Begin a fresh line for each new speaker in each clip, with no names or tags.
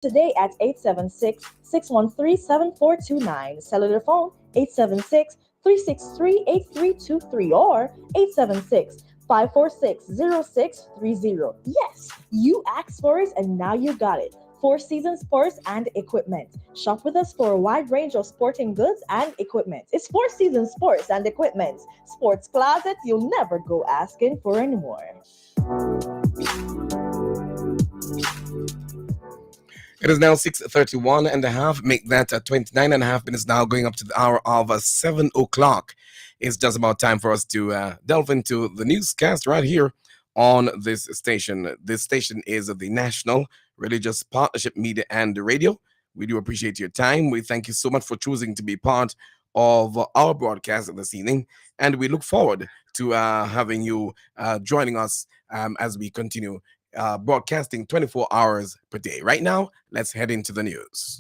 today at 876-613-7429. Cellular phone 876-363-8323 or 876-546-0630. Yes, you asked for it and now you got it. Four Seasons Sports and Equipment. Shop with us for a wide range of sporting goods and equipment. It's Four Seasons Sports and Equipment. Sports closet you'll never go asking for anymore.
It is now 6:31 and a half. Make that 29 and a half minutes now, going up to the hour of 7 o'clock. It's just about time for us to delve into the newscast right here on this station. This station is the National Religious Partnership Media and Radio. We do appreciate your time. We thank you so much for choosing to be part of our broadcast this evening, and we look forward to having you joining us as we continue broadcasting 24 hours per day. Right now, let's head into the news.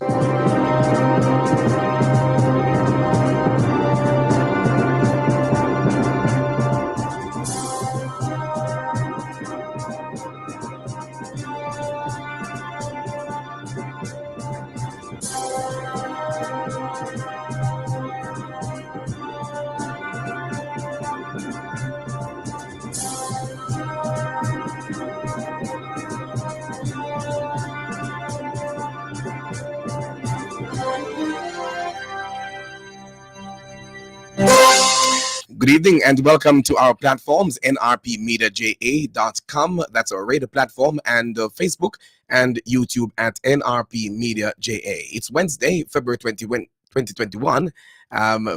Good evening and welcome to our platforms, nrpmediaja.com. That's our radio platform, and Facebook and YouTube at NRP Media JA. It's Wednesday, February 21, 2021.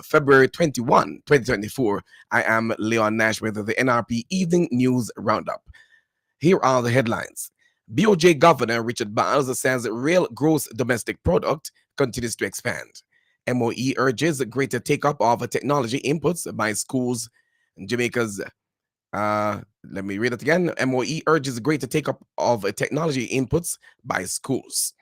February 21, 2024. I am Leon Nash with the NRP Evening News Roundup. Here are the headlines. BOJ Governor Richard Biles says real gross domestic product continues to expand. MOE urges greater take-up of technology inputs by schools. Jamaica's, let me read it again. MOE urges greater take-up of technology inputs by schools.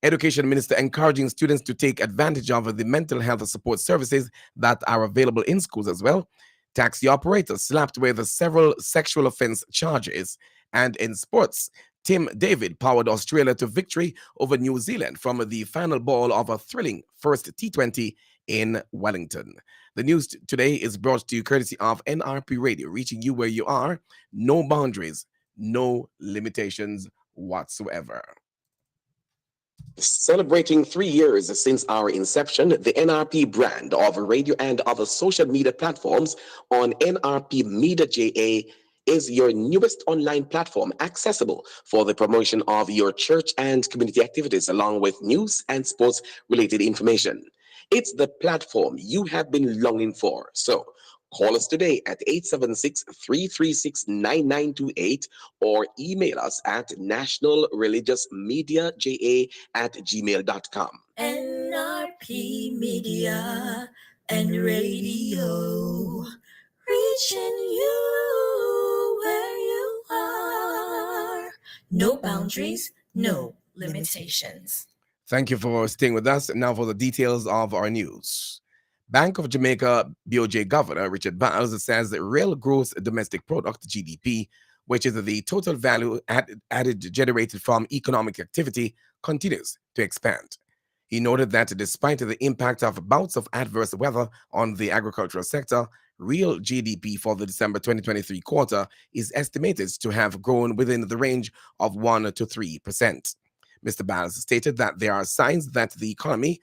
Education Minister encouraging students to take advantage of the mental health support services that are available in schools as well. Taxi operator slapped with several sexual offense charges. And in sports, Tim David powered Australia to victory over New Zealand from the final ball of a thrilling first T20 in Wellington. The news today is brought to you courtesy of NRP Radio, reaching you where you are. No boundaries, no limitations whatsoever. Celebrating 3 years since our inception, the NRP brand of radio and other social media platforms on NRP Media JA is your newest online platform accessible for the promotion of your church and community activities, along with news and sports related information. It's the platform you have been longing for. So call us today at 876-336-9928 or email us at nationalreligiousmediaja@gmail.com.
NRP Media and Radio, reaching you where you are. No boundaries, no limitations.
Thank you for staying with us. Now for the details of our news. Bank of Jamaica BOJ Governor Richard Biles says that real gross domestic product GDP, which is the total value added generated from economic activity, continues to expand. He noted that despite the impact of bouts of adverse weather on the agricultural sector, real GDP for the December 2023 quarter is estimated to have grown within the range of 1 to 3%. Mr. Biles stated that there are signs that the economy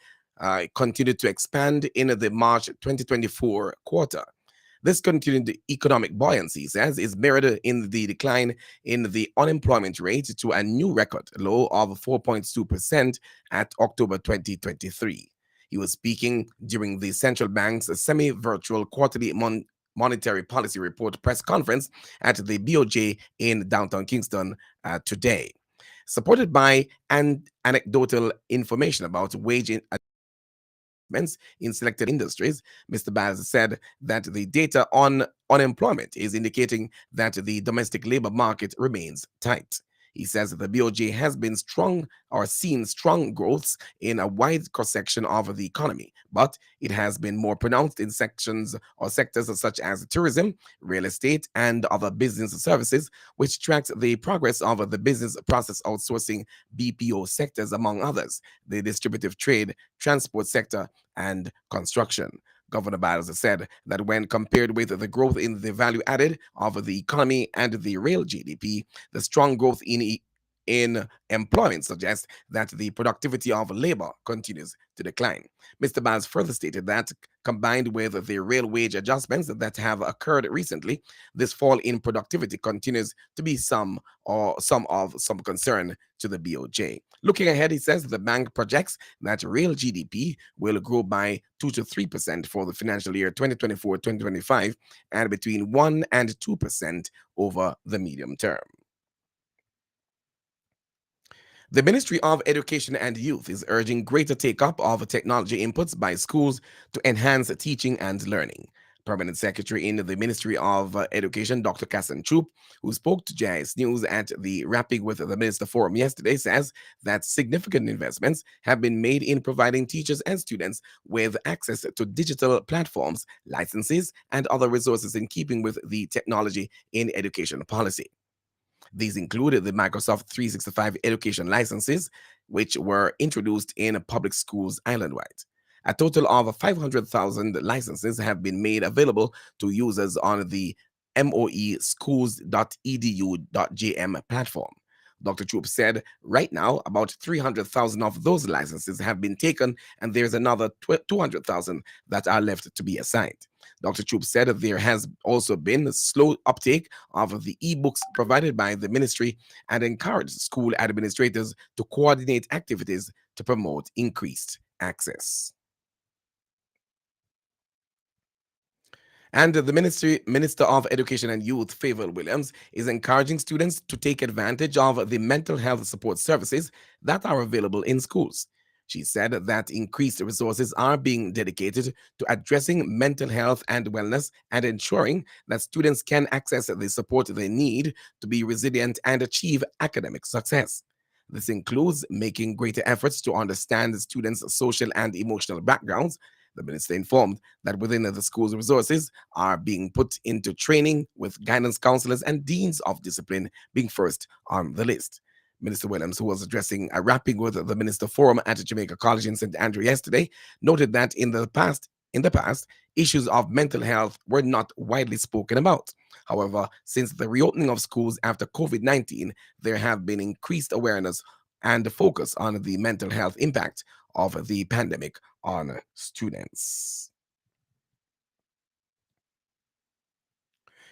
continued to expand in the March 2024 quarter. This continued economic buoyancy, he says, is mirrored in the decline in the unemployment rate to a new record low of 4.2% at October 2023. He was speaking during the central bank's semi-virtual quarterly monetary policy report press conference at the BOJ in downtown Kingston today. Supported by anecdotal information about wage in selected industries, Mr. Biles said that the data on unemployment is indicating that the domestic labor market remains tight. He says that the BOJ has been strong or seen strong growths in a wide cross section of the economy, but it has been more pronounced in sections or sectors such as tourism, real estate, and other business services, which tracks the progress of the business process outsourcing BPO sectors, among others, the distributive trade, transport sector, and construction. Governor Biles said that when compared with the growth in the value added of the economy and the real GDP, the strong growth in employment suggests that the productivity of labor continues to decline. Mr. Biles further stated that, combined with the real wage adjustments that have occurred recently, this fall in productivity continues to be some concern to the BOJ. Looking ahead, he says the bank projects that real GDP will grow by 2 to 3% for the financial year 2024-2025 and between 1 and 2% over the medium term. The Ministry of Education and Youth is urging greater take-up of technology inputs by schools to enhance teaching and learning. Permanent Secretary in the Ministry of Education, Dr. Kassan Troop, who spoke to JIS News at the Rapping with the Minister Forum yesterday, says that significant investments have been made in providing teachers and students with access to digital platforms, licenses, and other resources in keeping with the technology in education policy. These included the Microsoft 365 education licenses, which were introduced in public schools island-wide. A total of 500,000 licenses have been made available to users on the moeschools.edu.jm platform. Dr. Troop said right now about 300,000 of those licenses have been taken, and there's another 200,000 that are left to be assigned. Dr. Troop said that there has also been a slow uptake of the e-books provided by the ministry and encouraged school administrators to coordinate activities to promote increased access. And the Minister of Education and Youth, Favour Williams, is encouraging students to take advantage of the mental health support services that are available in schools. She said that increased resources are being dedicated to addressing mental health and wellness and ensuring that students can access the support they need to be resilient and achieve academic success. This includes making greater efforts to understand the students' social and emotional backgrounds. The minister informed that within the school's resources are being put into training, with guidance counselors and deans of discipline being first on the list. Minister Williams, who was addressing a Rapping with the Minister Forum at Jamaica College in St. Andrew yesterday, noted that in the past, issues of mental health were not widely spoken about. However, since the reopening of schools after COVID-19, there have been increased awareness and focus on the mental health impact of the pandemic on students.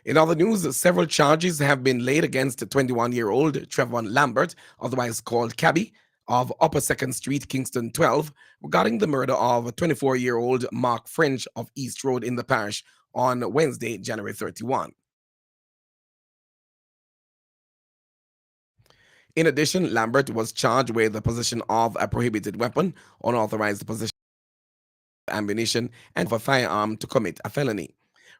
In other news, several charges have been laid against 21-year-old Trevon Lambert, otherwise called Cabby, of Upper 2nd Street, Kingston 12, regarding the murder of 24-year-old Mark French of East Road in the parish on Wednesday, January 31. In addition, Lambert was charged with the possession of a prohibited weapon, unauthorized possession of ammunition, and of a firearm to commit a felony.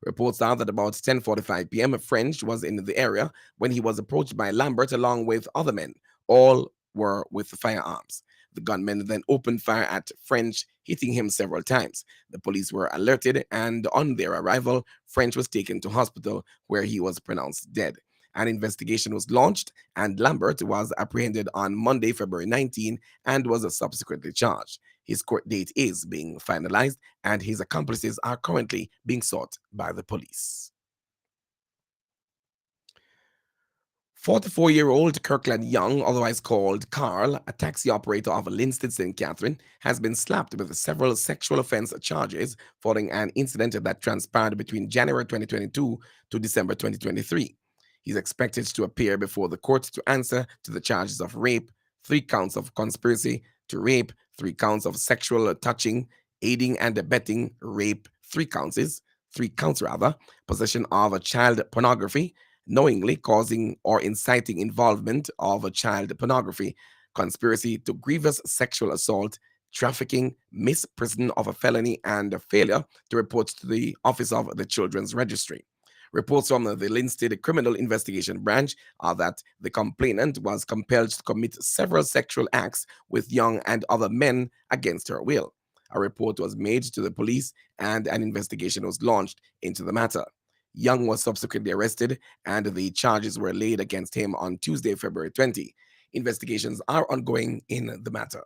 Reports are that about 10:45 p.m., French was in the area when he was approached by Lambert along with other men. All were with firearms. The gunmen then opened fire at French, hitting him several times. The police were alerted, and on their arrival, French was taken to hospital where he was pronounced dead. An investigation was launched, and Lambert was apprehended on Monday, February 19, and was subsequently charged. His court date is being finalized, and his accomplices are currently being sought by the police. 44-year-old Kirkland Young, otherwise called Carl, a taxi operator of Linstead St. Catherine, has been slapped with several sexual offense charges following an incident that transpired between January 2022 to December 2023. He's expected to appear before the court to answer to the charges of rape, 3 counts of conspiracy to rape, 3 counts of sexual touching, aiding and abetting rape, 3 counts, possession of a child pornography, knowingly causing or inciting involvement of a child pornography, conspiracy to grievous sexual assault, trafficking, misprision of a felony, and a failure to report to the Office of the Children's Registry. Reports from the Linstead Criminal Investigation Branch are that the complainant was compelled to commit several sexual acts with young and other men against her will. A report was made to the police and an investigation was launched into the matter. Young was subsequently arrested and the charges were laid against him on Tuesday, February 20. Investigations are ongoing in the matter.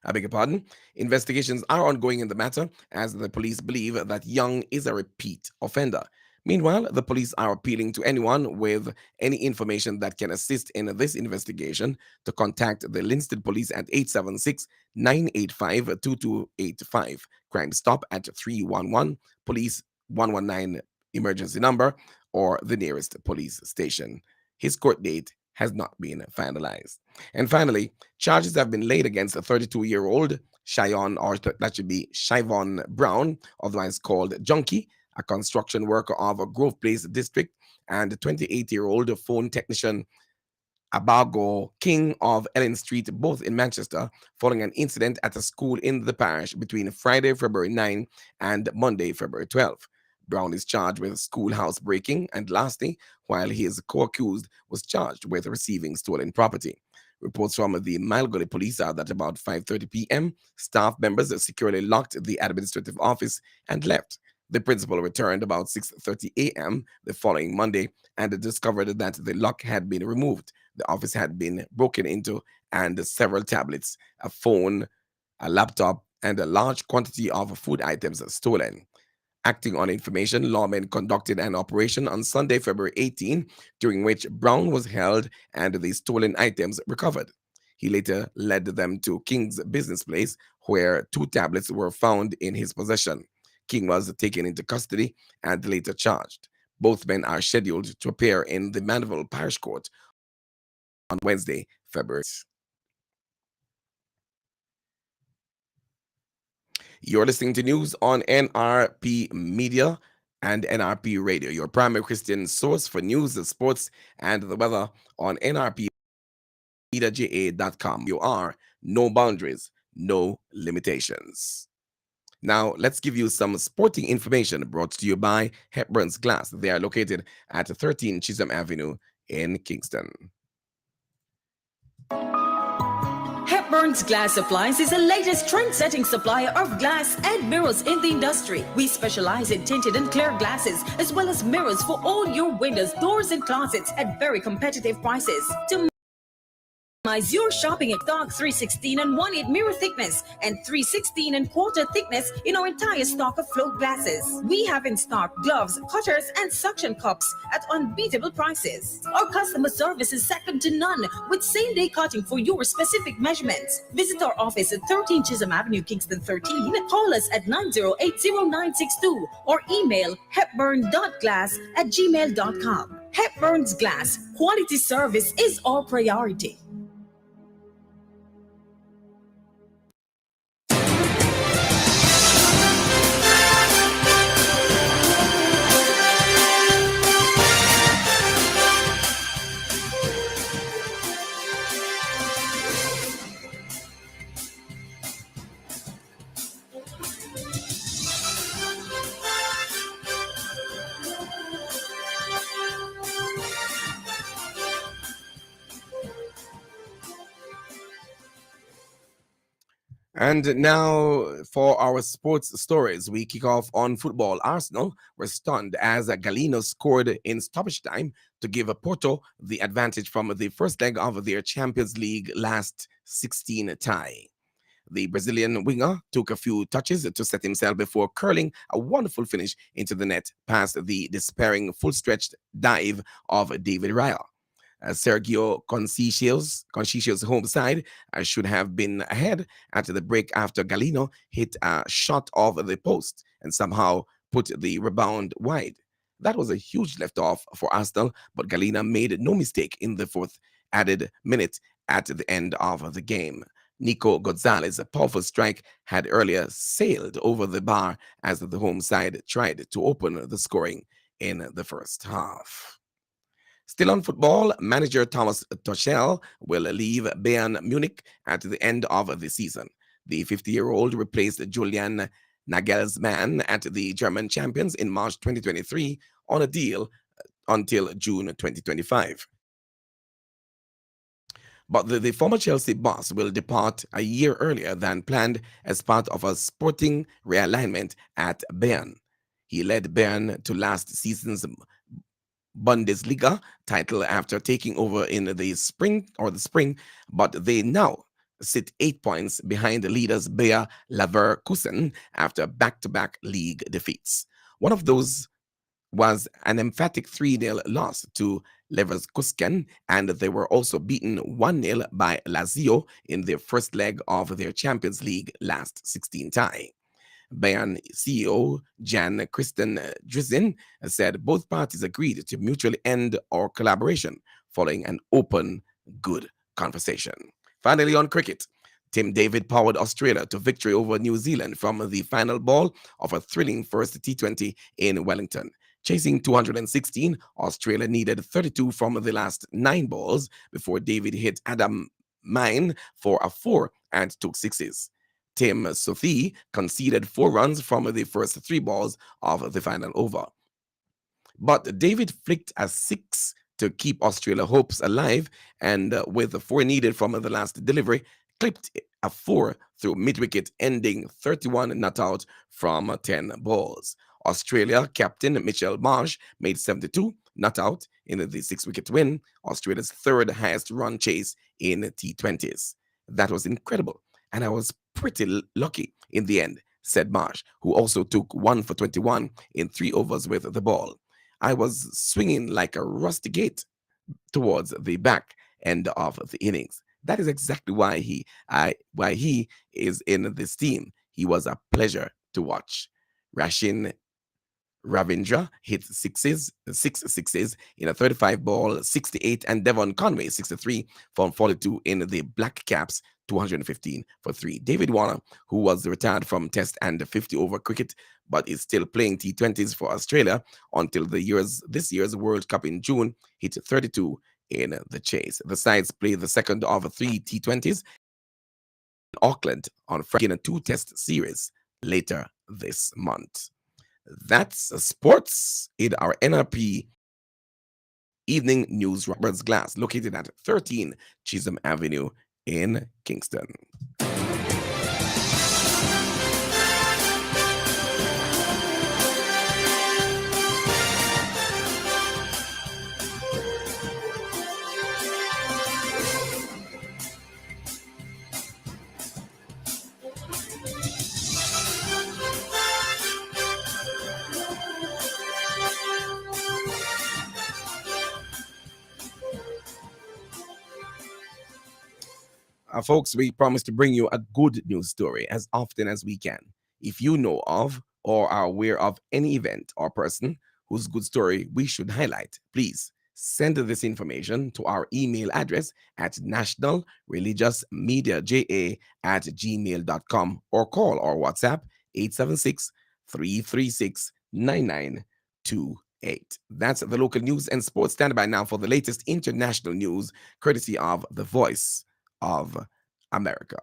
I beg your pardon. Investigations are ongoing in the matter as the police believe that Young is a repeat offender. Meanwhile, the police are appealing to anyone with any information that can assist in this investigation to contact the Linstead Police at 876-985-2285, Crime Stop at 311, Police 119 emergency number, or the nearest police station. His court date has not been finalized. And finally, charges have been laid against a 32-year-old Cheyenne, or that should be Shivon Brown, otherwise called Junkie, a construction worker of a Grove Place district, and 28-year-old phone technician Abago King of Ellen Street, both in Manchester, following an incident at a school in the parish between Friday, February 9 and Monday, February 12. Brown is charged with schoolhouse breaking and larceny, while his co-accused was charged with receiving stolen property. Reports from the Malgully police are that about 5:30 p.m., staff members securely locked the administrative office and left. The principal returned about 6:30 a.m. the following Monday and discovered that the lock had been removed. The office had been broken into and several tablets, a phone, a laptop, and a large quantity of food items stolen. Acting on information, lawmen conducted an operation on Sunday, February 18, during which Brown was held and the stolen items recovered. He later led them to King's business place, where 2 tablets were found in his possession. King was taken into custody and later charged. Both men are scheduled to appear in the Mandeville Parish Court on Wednesday, February. You're listening to news on NRP Media and NRP Radio, your primary Christian source for news, sports, and the weather on nrpmediaja.com. You are no boundaries, no limitations. Now, let's give you some sporting information brought to you by Hepburn's Glass. They are located at 13 Chisholm Avenue in Kingston.
Hepburn's Glass Supplies is the latest trend-setting supplier of glass and mirrors in the industry. We specialize in tinted and clear glasses, as well as mirrors for all your windows, doors, and closets at very competitive prices. To your shopping at stock 316 and 1/8 mirror thickness and 316 and quarter thickness in our entire stock of float glasses. We have in stock gloves, cutters, and suction cups at unbeatable prices. Our customer service is second to none with same-day cutting for your specific measurements. Visit our office at 13 Chisholm Avenue, Kingston 13. Call us at 9080962 or email hepburn.glass@gmail.com. Hepburn's Glass, quality service is our priority.
And now for our sports stories, we kick off on football. Arsenal were stunned as Galeno scored in stoppage time to give Porto the advantage from the first leg of their Champions League last 16 tie. The Brazilian winger took a few touches to set himself before curling a wonderful finish into the net past the despairing full-stretched dive of David Raya. Sergio Conceição's home side should have been ahead at the break after Galeno hit a shot off the post and somehow put the rebound wide. That was a huge left-off for Arsenal, but Galeno made no mistake in the 4th added minute at the end of the game. Nico Gonzalez's powerful strike had earlier sailed over the bar as the home side tried to open the scoring in the first half. Still on football, manager Thomas Tuchel will leave Bayern Munich at the end of the season. The 50-year-old replaced Julian Nagelsmann at the German champions in March 2023 on a deal until June 2025. But the former Chelsea boss will depart a year earlier than planned as part of a sporting realignment at Bayern. He led Bayern to last season's Bundesliga title after taking over in the spring, but they now sit 8 points behind the leaders Bayer Leverkusen after back-to-back league defeats. One of those was an emphatic 3-0 loss to Leverkusen, and they were also beaten 1-0 by Lazio in their first leg of their Champions League last 16 tie. Bayern CEO Jan Christian Drizin said both parties agreed to mutually end our collaboration following an open, good conversation. Finally, on cricket, Tim David powered Australia to victory over New Zealand from the final ball of a thrilling first T20 in Wellington. Chasing 216, Australia needed 32 from the last 9 balls before David hit Adam Mine for a 4 and took 6s. Tim Southee conceded 4 runs from the first 3 balls of the final over. But David flicked a 6 to keep Australia hopes alive, and with the 4 needed from the last delivery, clipped a 4 through mid-wicket, ending 31 not out from 10 balls. Australia captain Mitchell Marsh made 72 not out in the 6-wicket win, Australia's 3rd highest run chase in T20s. That was incredible, and I was pretty lucky in the end, said Marsh, who also took 1 for 21 in 3 overs with the ball. I was swinging like a rusty gate towards the back end of the innings. That is exactly why he is in this team. He was a pleasure to watch. Rashin Ravindra hit 6 sixes in a 35-ball 68, and Devon Conway 63 from 42 in the Black Caps 215 for 3. David Warner, who was retired from Test and 50-over cricket but is still playing T20s for Australia until this year's World Cup in June, hit 32 in the chase. The sides play the second of 3 T20s in Auckland on Friday in a 2-test series later this month. That's sports in our NRP Evening News. Robert's Glass, located at 13 Chisholm Avenue in Kingston. Folks, we promise to bring you a good news story as often as we can. If you know of or are aware of any event or person whose good story we should highlight, please send this information to our email address at nationalreligiousmediaja@gmail.com or call our WhatsApp 876-336-9928. That's the local news and sports. Stand by now for the latest international news, courtesy of The Voice of America.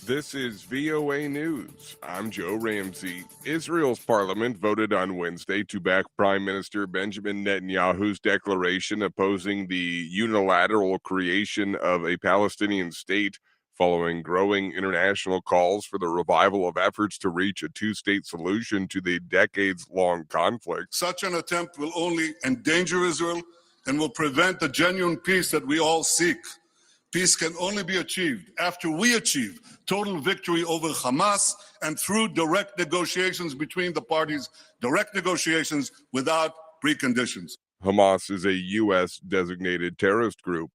This is VOA News. I'm Joe Ramsey. Israel's parliament voted on Wednesday to back Prime Minister Benjamin Netanyahu's declaration opposing the unilateral creation of a Palestinian state, following growing international calls for the revival of efforts to reach a 2-state solution to the decades-long conflict.
Such an attempt will only endanger Israel and will prevent the genuine peace that we all seek. Peace can only be achieved after we achieve total victory over Hamas and through direct negotiations between the parties, direct negotiations without preconditions.
Hamas is a U.S.-designated terrorist group.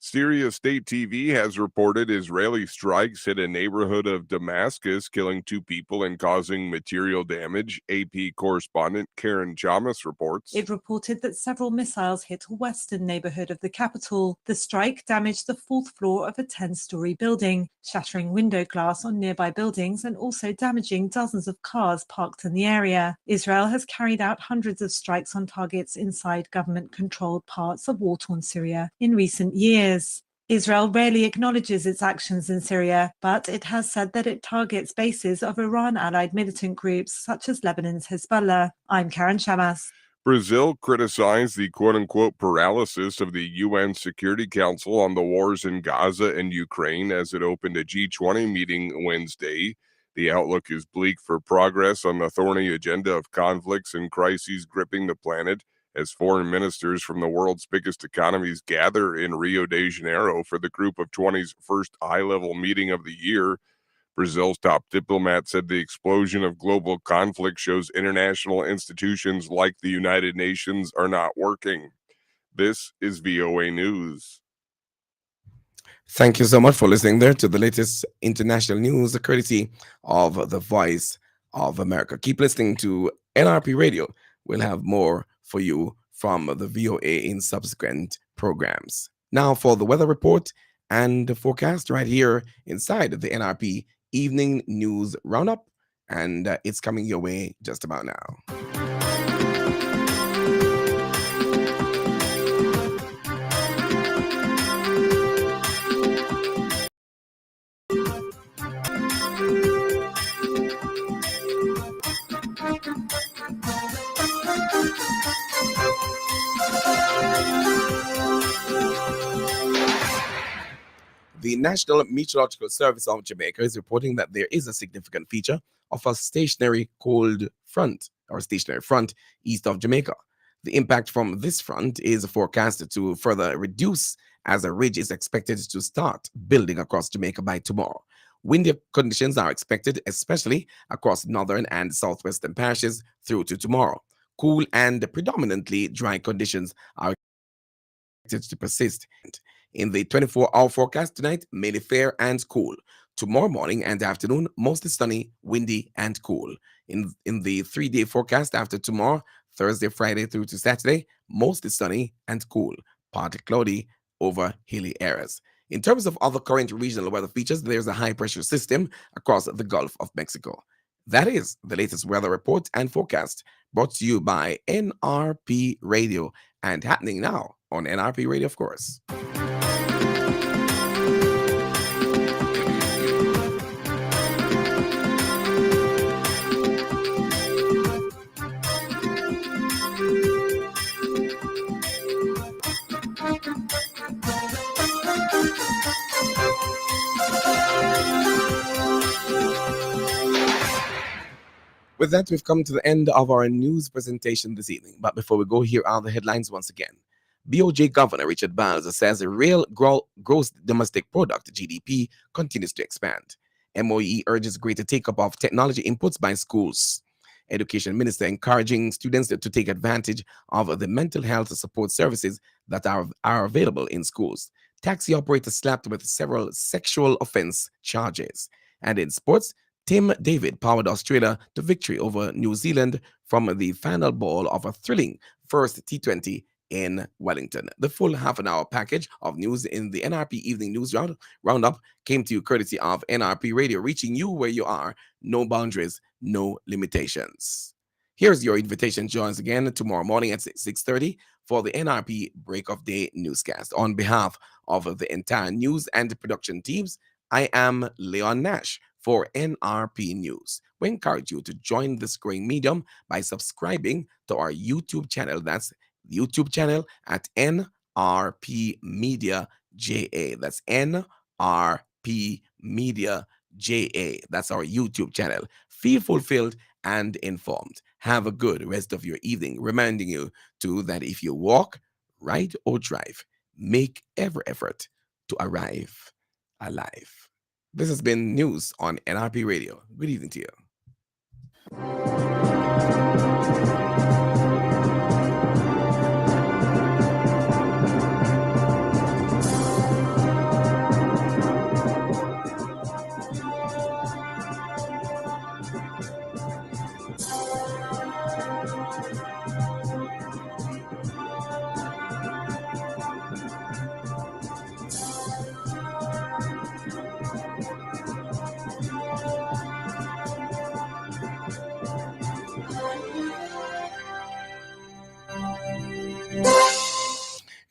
Syria State TV has reported Israeli strikes hit a neighborhood of Damascus, killing 2 people and causing material damage. AP correspondent Karen Chamas reports.
It reported that several missiles hit a western neighborhood of the capital. The strike damaged the 4th floor of a 10-story building, shattering window glass on nearby buildings and also damaging dozens of cars parked in the area. Israel has carried out hundreds of strikes on targets inside government-controlled parts of war-torn Syria in recent years. Israel rarely acknowledges its actions in Syria, but it has said that it targets bases of Iran-allied militant groups such as Lebanon's Hezbollah. I'm Karen Shamas.
Brazil criticized the quote-unquote paralysis of the UN Security Council on the wars in Gaza and Ukraine as it opened a G20 meeting Wednesday. The outlook is bleak for progress on the thorny agenda of conflicts and crises gripping the planet as foreign ministers from the world's biggest economies gather in Rio de Janeiro for the Group of 20's first high-level meeting of the year. Brazil's top diplomat said the explosion of global conflict shows international institutions like the United Nations are not working. This is VOA News.
Thank you so much for listening there to the latest international news, courtesy of the Voice of America. Keep listening to NRP Radio. We'll have more for you from the VOA in subsequent programs. Now for the weather report and the forecast right here inside the NRP Evening News Roundup, and it's coming your way just about now. The National Meteorological Service of Jamaica is reporting that there is a significant feature of a stationary cold front or stationary front east of Jamaica. The impact from this front is forecasted to further reduce as a ridge is expected to start building across Jamaica by tomorrow. Windy conditions are expected, especially across northern and southwestern parishes through to tomorrow. Cool and predominantly dry conditions are expected to persist. In the 24-hour forecast tonight, mainly fair and cool. Tomorrow morning and afternoon, mostly sunny, windy, and cool. In the 3-day forecast after tomorrow, Thursday, Friday through to Saturday, mostly sunny and cool, partly cloudy over hilly areas. In terms of other current regional weather features, there's a high-pressure system across the Gulf of Mexico. That is the latest weather report and forecast brought to you by NRP Radio and happening now on NRP Radio, of course. With that, we've come to the end of our news presentation this evening. But before we go, here are the headlines once again. BOJ Governor Richard Biles says the real gross domestic product, GDP, continues to expand. MOE urges greater take-up of technology inputs by schools. Education Minister encouraging students to take advantage of the mental health support services that are available in schools. Taxi operator slapped with several sexual offense charges. And in sports, Tim David powered Australia to victory over New Zealand from the final ball of a thrilling first T20 in Wellington. The full half-an-hour package of news in the NRP Evening News Roundup came to you courtesy of NRP Radio, reaching you where you are. No boundaries, no limitations. Here's your invitation. Join us again tomorrow morning at 6:30 for the NRP Break of Day newscast. On behalf of the entire news and production teams, I am Leon Nash for NRP News. We encourage you to join this growing medium by subscribing to our YouTube channel. That's the YouTube channel at NRP Media JA. That's NRP Media JA. That's our YouTube channel. Feel fulfilled and informed. Have a good rest of your evening. Reminding you too that if you walk, ride, or drive, make every effort to arrive alive. This has been news on NRP Radio. Good evening to you.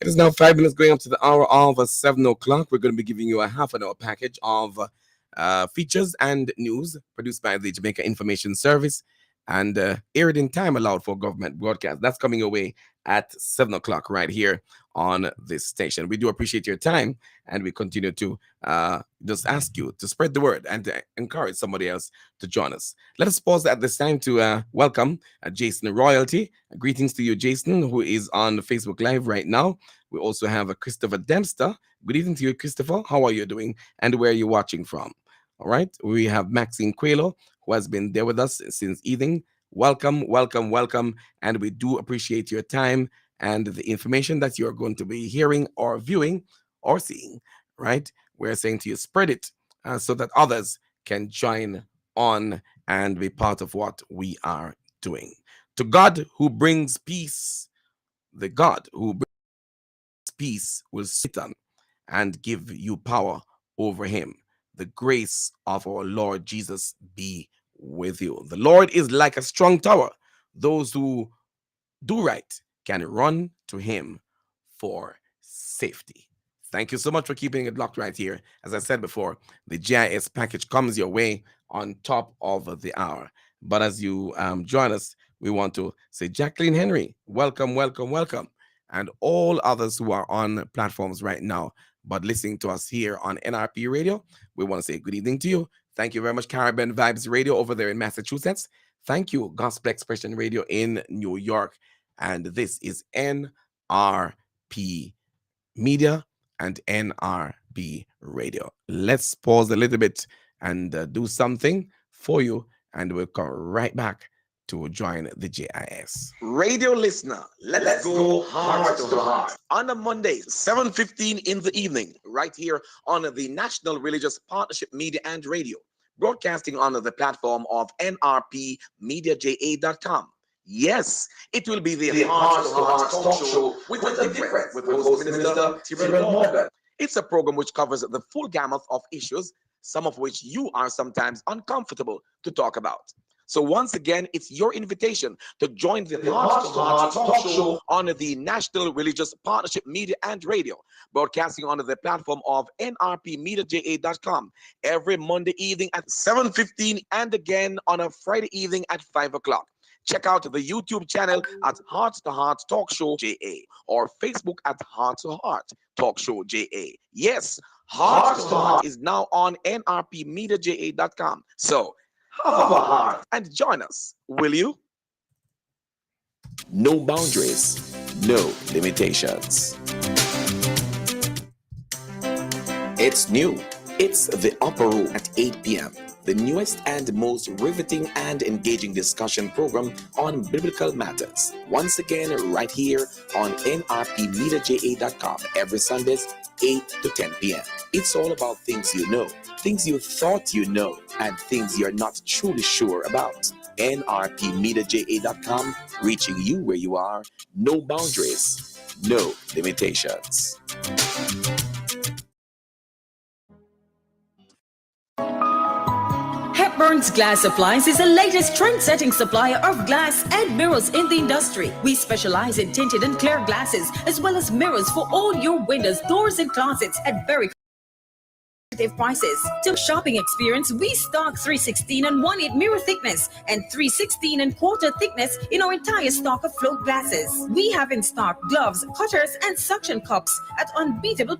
It is now 5 minutes going up to the hour of 7 o'clock. We're going to be giving you a half an hour package of features and news produced by the Jamaica Information Service and aired in time allowed for government broadcast. That's coming away at 7 o'clock right here on this station. We do appreciate your time, and we continue to just ask you to spread the word and to encourage somebody else to join us. Let us pause at this time to welcome Jason Royalty. Greetings to you, Jason, who is on Facebook Live right now. We also have Christopher Dempster. Good evening to you, Christopher. How are you doing, and where are you watching from? All right. We have Maxine Quelo, who has been there with us since evening. Welcome, welcome, welcome. And we do appreciate your time and the information that you're going to be hearing or viewing or seeing, right? We're saying to you, spread it so that others can join on and be part of what we are doing. To God who brings peace, the God who brings peace will sit on and give you power over him. The grace of our Lord Jesus be with you. The Lord is like a strong tower. Those who do right can run to him for safety. Thank you so much for keeping it locked right here. As I said before, the GIS package comes your way on top of the hour. But as you join us, we want to say, Jacqueline Henry, welcome, welcome, welcome. And all others who are on platforms right now, but listening to us here on NRP Radio, we want to say good evening to you. Thank you very much, Caribbean Vibes Radio over there in Massachusetts. Thank you, Gospel Expression Radio in New York. And this is NRP Media and NRP Radio. Let's pause a little bit and do something for you, and we'll come right back to join the JIS. Radio listener, let's go heart to heart on a Monday, 7:15 in the evening, right here on the National Religious Partnership Media and Radio, broadcasting on the platform of nrpmediaja.com. Yes, it will be the Heart to Heart talk show with the difference with host Minister Tyrell Morgan. It's a program which covers the full gamut of issues, some of which you are sometimes uncomfortable to talk about. So once again, it's your invitation to join the Heart to Heart talk show on the National Religious Partnership Media and Radio, broadcasting on the platform of nrpmediaja.com every Monday evening at 7:15 and again on a Friday evening at 5 o'clock. Check out the YouTube channel at Heart to Heart Talk Show JA or Facebook at Heart to Heart Talk Show JA. Yes, Heart to Heart is now on nrpmediaja.com. So have a heart and join us, will you? No boundaries, no limitations. It's new. It's the Upper Room at 8 p.m. The newest and most riveting and engaging discussion program on biblical matters. Once again, right here on nrpmediaja.com every Sundays, 8 to 10 p.m. It's all about things you know, things you thought you know, and things you're not truly sure about. nrpmediaja.com, reaching you where you are. No boundaries, no limitations.
Hepburn's Glass Appliance is the latest trend-setting supplier of glass and mirrors in the industry. We specialize in tinted and clear glasses, as well as mirrors for all your windows, doors, and closets at very competitive prices. To shopping experience, we stock 316 and 1/8 mirror thickness and 316 and quarter thickness in our entire stock of float glasses. We have in stock gloves, cutters, and suction cups at unbeatable.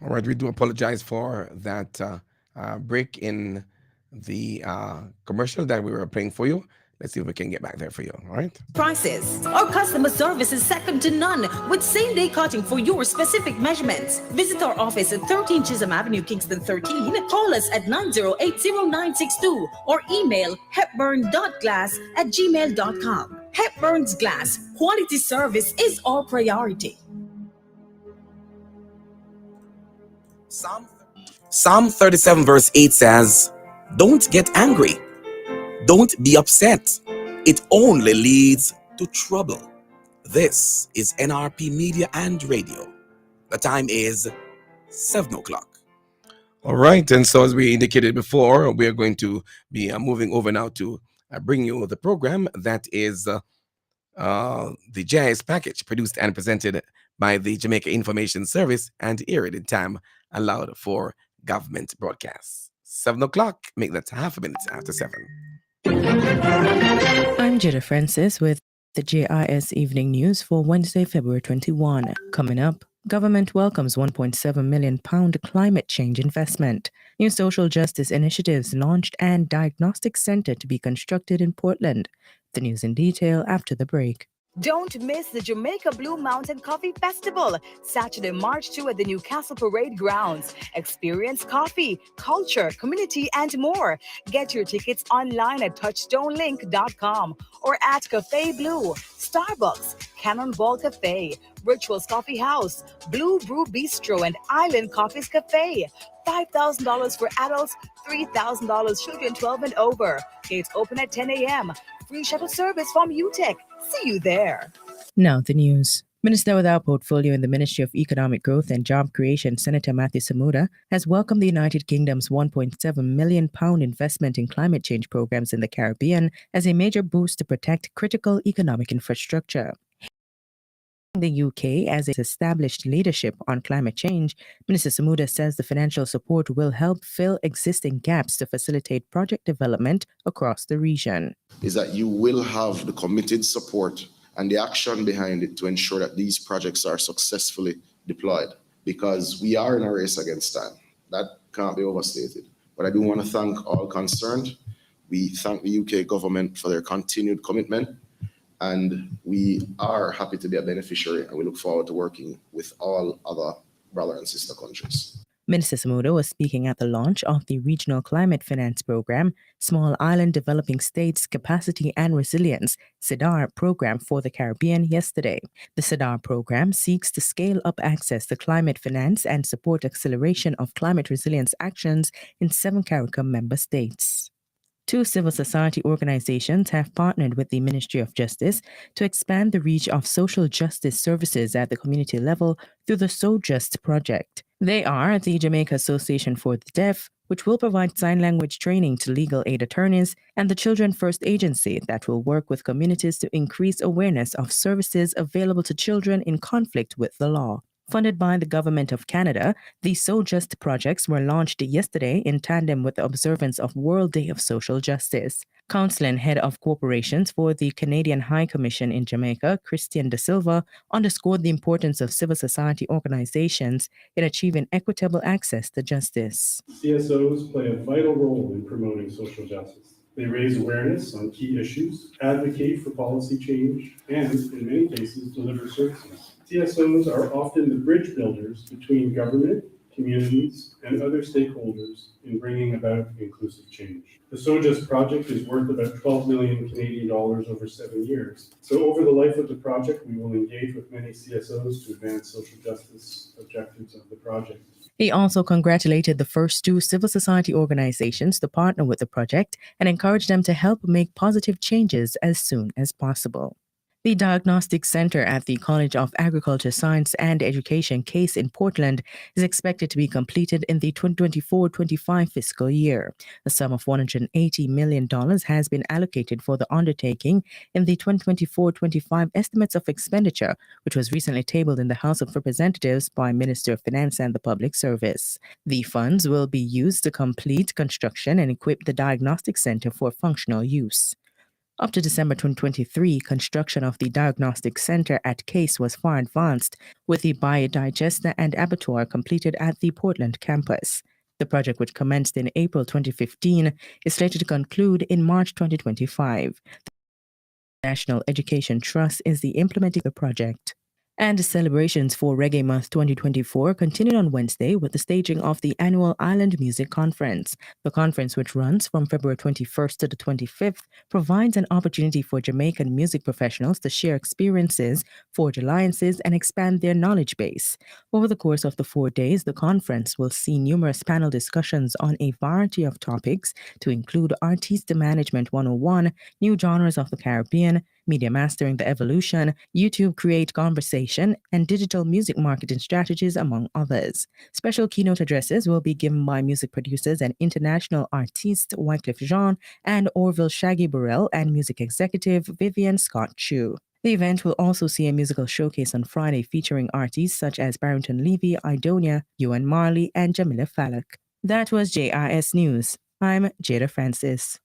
All right, we do apologize for that break in the commercial that we were playing for you. Let's see if we can get back there for you, all right?
Prices. Our customer service is second to none with same-day cutting for your specific measurements. Visit our office at 13 Chisholm Avenue, Kingston 13. Call us at 908-0962 or email hepburn.glass@gmail.com. Hepburn's Glass. Quality service is our priority.
Psalm 37 verse 8 says, don't get angry. Don't be upset. It only leads to trouble. This is NRP Media and Radio. The time is 7 o'clock. All right. And so as we indicated before, we are going to be moving over now to I bring you the program that is the JIS package, produced and presented by the Jamaica Information Service and aired in time allowed for government broadcasts. 7 o'clock, make that half a minute after 7.
I'm Jada Francis with the JIS Evening News for Wednesday, February 21. Coming up, government welcomes £1.7 million climate change investment. New social justice initiatives launched and diagnostic center to be constructed in Portland. The news in detail after the break.
Don't miss the Jamaica Blue Mountain Coffee Festival, Saturday, March 2 at the Newcastle Parade Grounds. Experience coffee, culture, community, and more. Get your tickets online at touchstonelink.com or at Cafe Blue, Starbucks, Cannonball Cafe, Rituals Coffee House, Blue Brew Bistro, and Island Coffees Cafe. $5,000 for adults, $3,000 children 12 and over. Gates open at 10 a.m. Free shuttle service from UTEC. See you there.
Now the news. Minister without portfolio in the Ministry of Economic Growth and Job Creation, Senator Matthew Samuda, has welcomed the United Kingdom's £1.7 million investment in climate change programs in the Caribbean as a major boost to protect critical economic infrastructure. The UK as its established leadership on climate change, Minister Samuda says the financial support will help fill existing gaps to facilitate project development across the region.
Is that you will have the committed support and the action behind it to ensure that these projects are successfully deployed, because we are in a race against time. That can't be overstated. But I do want to thank all concerned. We thank the UK government for their continued commitment, and we are happy to be a beneficiary, and we look forward to working with all other brother and sister countries.
Minister Samuda was speaking at the launch of the Regional Climate Finance Program, Small Island Developing States Capacity and Resilience (SIDAR) program for the Caribbean yesterday. The SIDAR program seeks to scale up access to climate finance and support acceleration of climate resilience actions in 7 CARICOM member states. 2 civil society organizations have partnered with the Ministry of Justice to expand the reach of social justice services at the community level through the So Just project. They are the Jamaica Association for the Deaf, which will provide sign language training to legal aid attorneys, and the Children First Agency that will work with communities to increase awareness of services available to children in conflict with the law. Funded by the Government of Canada, the So Just projects were launched yesterday in tandem with the observance of World Day of Social Justice. Counsel and Head of Corporations for the Canadian High Commission in Jamaica, Christian De Silva, underscored the importance of civil society organizations in achieving equitable access to justice.
CSOs play a vital role in promoting social justice. They raise awareness on key issues, advocate for policy change, and, in many cases, deliver services. CSOs are often the bridge builders between government, communities, and other stakeholders in bringing about inclusive change. The So Just project is worth about 12 million Canadian dollars over 7 years. So over the life of the project, we will engage with many CSOs to advance social justice objectives of the project.
He also congratulated the first 2 civil society organizations to partner with the project and encouraged them to help make positive changes as soon as possible. The Diagnostic Center at the College of Agriculture, Science and Education case in Portland is expected to be completed in the 2024-25 fiscal year. A sum of $180 million has been allocated for the undertaking in the 2024-25 estimates of expenditure, which was recently tabled in the House of Representatives by Minister of Finance and the Public Service. The funds will be used to complete construction and equip the Diagnostic Center for functional use. Up to December 2023, construction of the Diagnostic Center at Case was far advanced, with the biodigester and abattoir completed at the Portland campus. The project, which commenced in April 2015, is slated to conclude in March 2025. The National Education Trust is the implementing of the project. And celebrations for Reggae Month 2024 continued on Wednesday with the staging of the annual Island Music Conference. The conference, which runs from February 21st to the 25th, provides an opportunity for Jamaican music professionals to share experiences, forge alliances, and expand their knowledge base. Over the course of the 4 days, the conference will see numerous panel discussions on a variety of topics to include Artiste Management 101, new genres of the Caribbean, media mastering the evolution, YouTube create conversation, and digital music marketing strategies, among others. Special keynote addresses will be given by music producers and international artists Wycliffe Jean and Orville Shaggy Burrell and music executive Vivian Scott Chu. The event will also see a musical showcase on Friday featuring artists such as Barrington Levy, Idonia, Ewan Marley, and Jamila Falak. That was JRS News. I'm Jada Francis.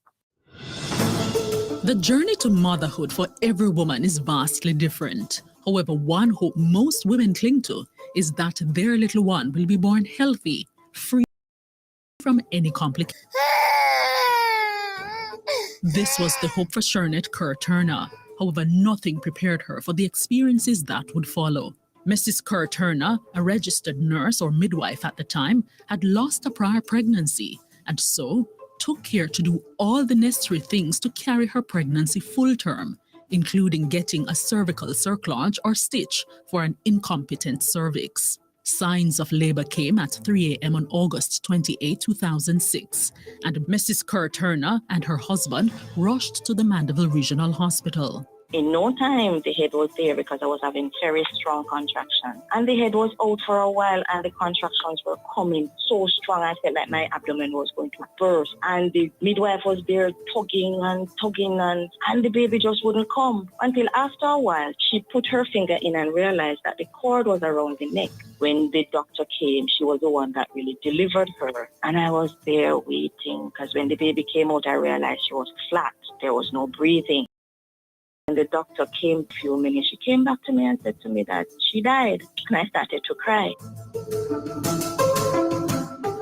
The journey to motherhood for every woman is vastly different. However, one hope most women cling to is that their little one will be born healthy, free from any complications. This was the hope for Shernette Kerr Turner. However, nothing prepared her for the experiences that would follow. Mrs. Kerr Turner, a registered nurse or midwife at the time, had lost a prior pregnancy and so took care to do all the necessary things to carry her pregnancy full term, including getting a cervical cerclage or stitch for an incompetent cervix. Signs of labor came at 3 a.m. on August 28, 2006, and Mrs. Kerr Turner and her husband rushed to the Mandeville Regional Hospital.
In no time, the head was there because I was having very strong contractions. And the head was out for a while and the contractions were coming so strong. I felt like my abdomen was going to burst. And the midwife was there tugging and the baby just wouldn't come. Until after a while, she put her finger in and realized that the cord was around the neck. When the doctor came, she was the one that really delivered her. And I was there waiting because when the baby came out, I realized she was flat. There was no breathing. When the doctor came a few minutes, she came back to me and said to me that she died. And I started to cry.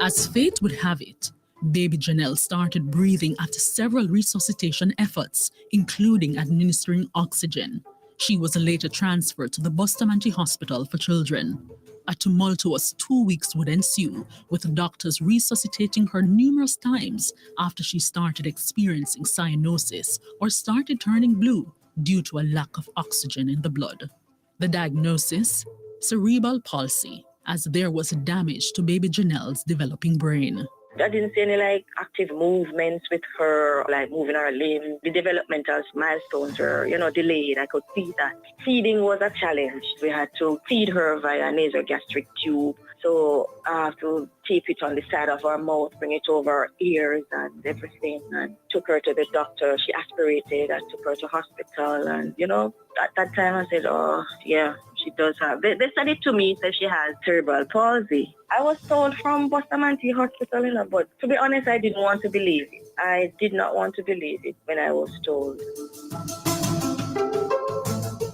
As fate would have it, baby Janelle started breathing after several resuscitation efforts, including administering oxygen. She was later transferred to the Bustamante Hospital for Children. A tumultuous 2 weeks would ensue, with doctors resuscitating her numerous times after she started experiencing cyanosis or started turning blue due to a lack of oxygen in the blood. The diagnosis? Cerebral palsy, as there was damage to baby Janelle's developing brain.
I didn't see any active movements with her, like moving her limbs. The developmental milestones were, delayed. I could see that. Feeding was a challenge. We had to feed her via nasogastric tube. So I have to tape it on the side of her mouth, bring it over her ears and everything, and took her to the doctor. She aspirated. I took her to hospital, and at that time I said, oh yeah, she does have. They said it to me, said she has cerebral palsy. I was told from Bustamante Hospital, but to be honest, I didn't want to believe it. I did not want to believe it when I was told.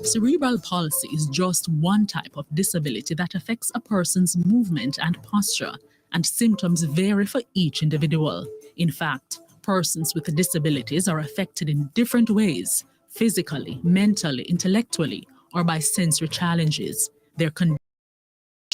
Cerebral palsy is just one type of disability that affects a person's movement and posture, and symptoms vary for each individual. In fact, persons with disabilities are affected in different ways, physically, mentally, intellectually, or by sensory challenges. Their condition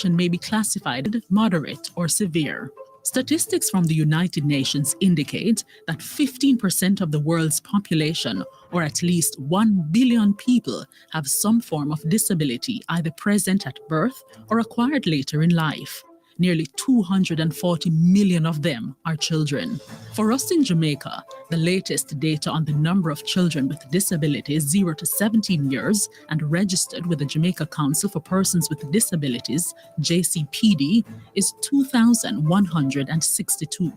may be classified moderate or severe. Statistics from the United Nations indicate that 15% of the world's population, or at least 1 billion people, have some form of disability either present at birth or acquired later in life. Nearly 240 million of them are children. For us in Jamaica, the latest data on the number of children with disabilities 0 to 17 years and registered with the Jamaica Council for Persons with Disabilities, JCPD, is 2,162.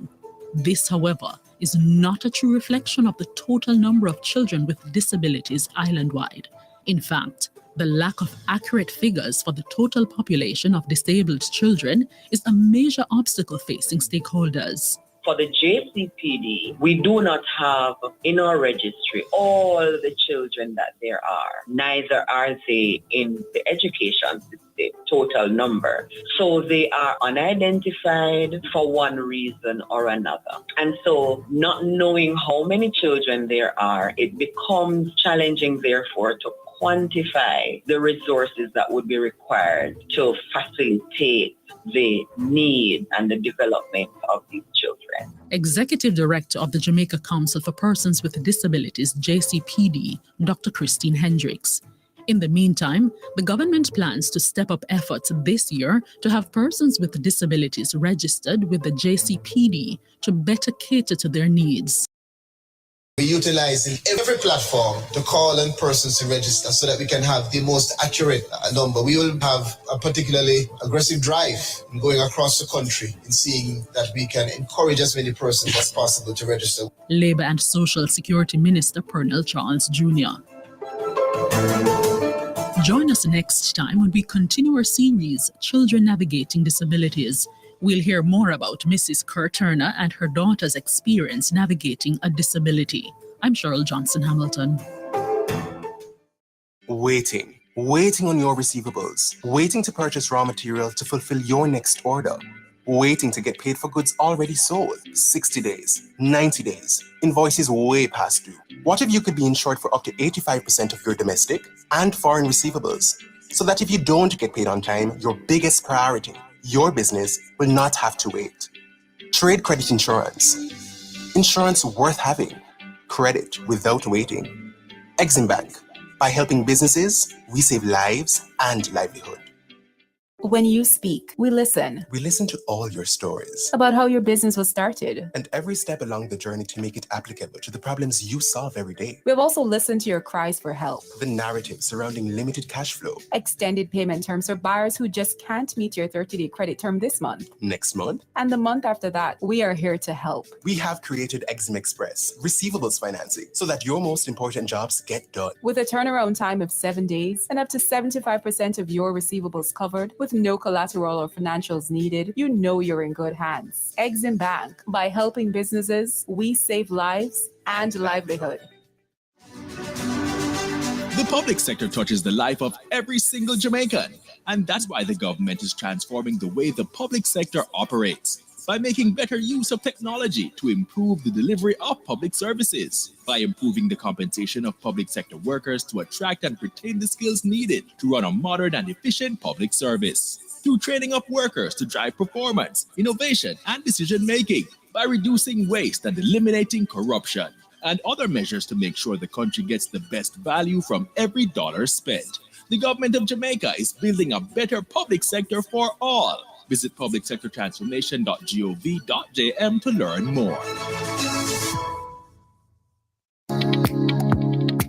This, however, is not a true reflection of the total number of children with disabilities island-wide. In fact, the lack of accurate figures for the total population of disabled children is a major obstacle facing stakeholders.
For the JCPD, we do not have in our registry all the children that there are. Neither are they in the education system, total number. So they are unidentified for one reason or another. And so not knowing how many children there are, it becomes challenging, therefore, to quantify the resources that would be required to facilitate the need and the development of these children.
Executive Director of the Jamaica Council for Persons with Disabilities, JCPD, Dr. Christine Hendricks. In the meantime, the government plans to step up efforts this year to have persons with disabilities registered with the JCPD to better cater to their needs.
We're utilizing every platform to call on persons to register so that we can have the most accurate number. We will have a particularly aggressive drive in going across the country and seeing that we can encourage as many persons as possible to register.
Labour and Social Security Minister Pernell Charles Jr. Join us next time when we continue our series, Children Navigating Disabilities. We'll hear more about Mrs. Kerr Turner and her daughter's experience navigating a disability. I'm Cheryl Johnson Hamilton.
Waiting on your receivables, waiting to purchase raw material to fulfill your next order, waiting to get paid for goods already sold, 60 days, 90 days, invoices way past due. What if you could be insured for up to 85% of your domestic and foreign receivables, so that if you don't get paid on time, your biggest priority, your business, will not have to wait? Trade credit insurance. Insurance worth having. Credit without waiting. Exim Bank. By helping businesses, we save lives and livelihood.
When you speak, we listen.
We listen to all your stories
About how your business was started.
and every step along the journey to make it applicable to the problems you solve every day.
We have also listened to your cries for help.
The narrative surrounding limited cash flow.
Extended payment terms for buyers who just can't meet your 30-day credit term this month.
Next month,
And the month after that, we are here to help.
we have created Exim Express receivables financing so that your most important jobs get done.
With a turnaround time of 7 days and up to 75% of your receivables covered with no collateral or financials needed, you know you're in good hands. Exim Bank. By helping businesses, we save lives and livelihood.
The public sector touches the life of every single Jamaican, and that's why the government is transforming the way the public sector operates by making better use of technology to improve the delivery of public services, by improving the compensation of public sector workers to attract and retain the skills needed to run a modern and efficient public service, through training up workers to drive performance, innovation, and decision-making, by reducing waste and eliminating corruption, and other measures to make sure the country gets the best value from every dollar spent. The government of Jamaica is building a better public sector for all. Visit publicsectortransformation.gov.jm to learn more.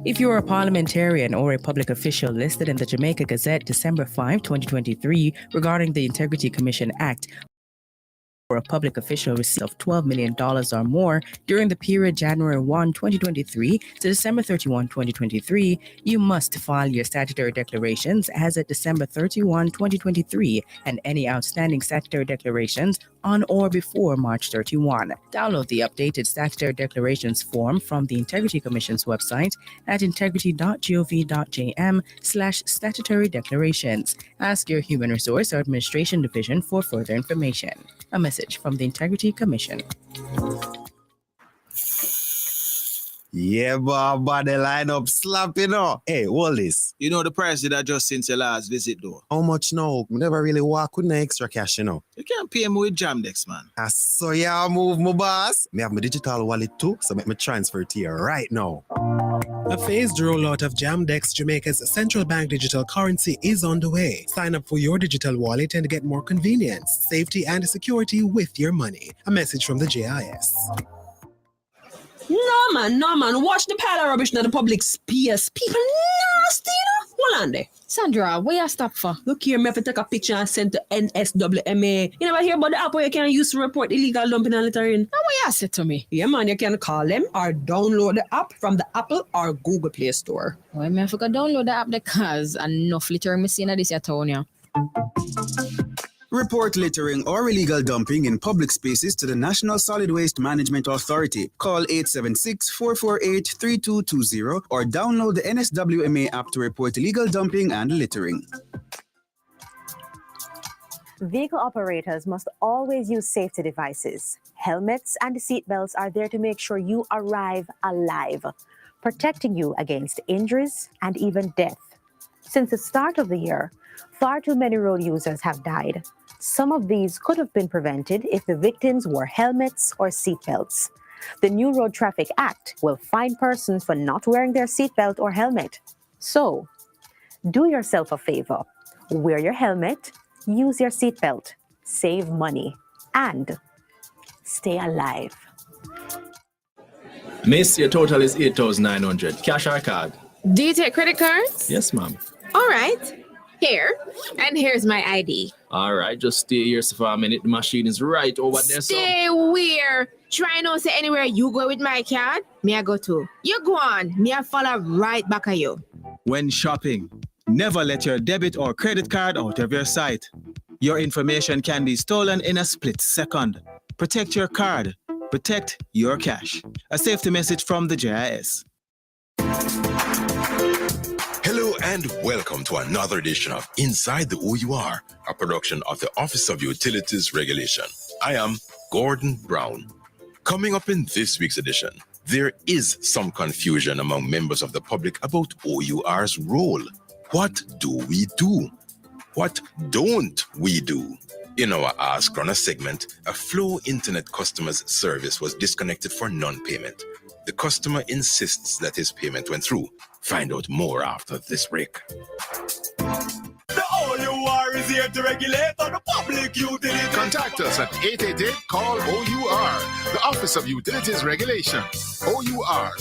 If you are a parliamentarian or a public official listed in the Jamaica Gazette December 5, 2023 regarding the Integrity Commission Act, or a public official receipt of $12 million or more during the period January 1, 2023 to December 31, 2023, you must file your statutory declarations as of December 31, 2023, and any outstanding statutory declarations on or before March 31. Download the updated statutory declarations form from the Integrity Commission's website at integrity.gov.jm/statutory declarations. Ask your Human Resource or Administration Division for further information. A message from the Integrity Commission.
Yeah, but the lineup slap, you know. Hey, Wallace.
You know the price did I just since your last visit, though.
How much now? I never really walk with no extra cash, you know.
You can't pay me with Jamdex, man.
I saw ya move, my boss. Me have my digital wallet too, so make me transfer it to you right now.
A phased rollout of Jamdex, Jamaica's central bank digital currency, is on the way. Sign up for your digital wallet and get more convenience, safety, and security with your money. A message from the JIS.
No man, watch the pile of rubbish in the public space. People nasty, you know? Hold on there. Sandra, where you stop for? Look here, me have to take a picture and send to NSWMA. You never hear about the app where you can use to report illegal dumping and littering? Now what you say to me? Yeah man, you can call them or download the app from the Apple or Google Play Store.
Well, me have to download the app because enough littering me see in this here town, yeah.
Report littering or illegal dumping in public spaces to the National Solid Waste Management Authority. Call 876-448-3220 or download the NSWMA app to report illegal dumping and littering.
Vehicle operators must always use safety devices. Helmets and seatbelts are there to make sure you arrive alive, protecting you against injuries and even death. Since the start of the year, far too many road users have died. Some of these could have been prevented if the victims wore helmets or seatbelts. The new Road Traffic Act will fine persons for not wearing their seatbelt or helmet. So, do yourself a favor. Wear your helmet, use your seatbelt, save money, and stay alive.
Miss, your total is 8,900. Cash or card?
Do you take credit cards?
Yes, ma'am.
All right. Here. And here's my ID.
All right, just stay here for a minute. The machine is right over there.
Stay where? Try not say anywhere you go with my card, me I go too. You go on, me I follow right back at you.
When shopping, never let your debit or credit card out of your sight. Your information can be stolen in a split second. Protect your card. Protect your cash. A safety message from the JIS.
Hello and welcome to another edition of Inside the OUR, a production of the Office of Utilities Regulation. I am Gordon Brown. Coming up in this week's edition, there is some confusion among members of the public about OUR's role. What do we do? What don't we do? In our Ask Runner segment, a Flow Internet customer's service was disconnected for non-payment. The customer insists that his payment went through. Find out more after this break.
The OUR is here to regulate on the public utility.
Contact us at 888-CALL-OUR, the Office of Utilities Regulation. OUR.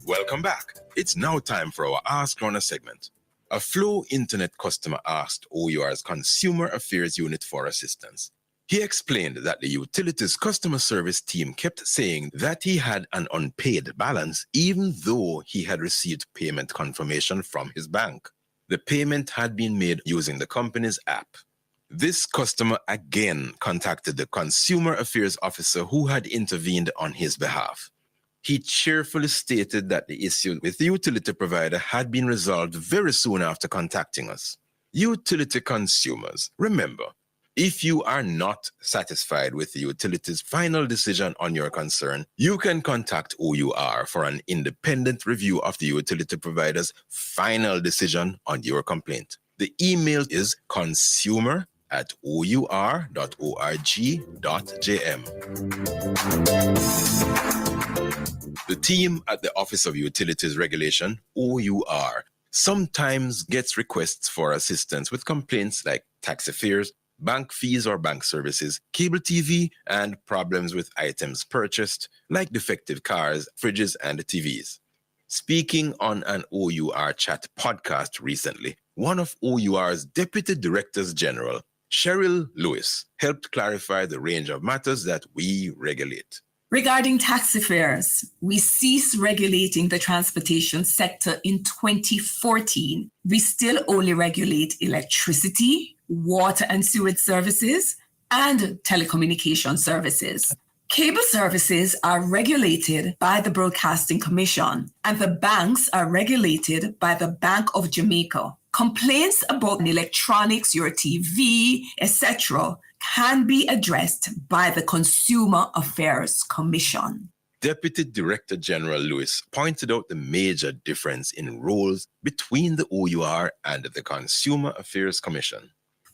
Welcome back. It's now time for our Ask Runner segment. A Flow Internet customer asked OUR's Consumer Affairs Unit for assistance. He explained that the utilities customer service team kept saying that he had an unpaid balance even though he had received payment confirmation from his bank. The payment had been made using the company's app. This customer again contacted the consumer affairs officer who had intervened on his behalf. He cheerfully stated that the issue with the utility provider had been resolved very soon after contacting us. Utility consumers, remember, if you are not satisfied with the utility's final decision on your concern, you can contact OUR for an independent review of the utility provider's final decision on your complaint. The email is consumer@our.org.jm. The team at the Office of Utilities Regulation, OUR, sometimes gets requests for assistance with complaints like taxi fares, bank fees or bank services, cable TV, and problems with items purchased, like defective cars, fridges, and TVs. Speaking on an OUR chat podcast recently, one of OUR's Deputy Directors General, Cheryl Lewis, helped clarify the range of matters that we regulate.
Regarding taxi fares, we ceased regulating the transportation sector in 2014. We still only regulate electricity, water and sewage services, and telecommunication services. Cable services are regulated by the Broadcasting Commission, and the banks are regulated by the Bank of Jamaica. Complaints about electronics, your TV, etc., can be addressed by the Consumer Affairs Commission.
Deputy Director General Lewis pointed out the major difference in roles between the OUR and the Consumer Affairs Commission.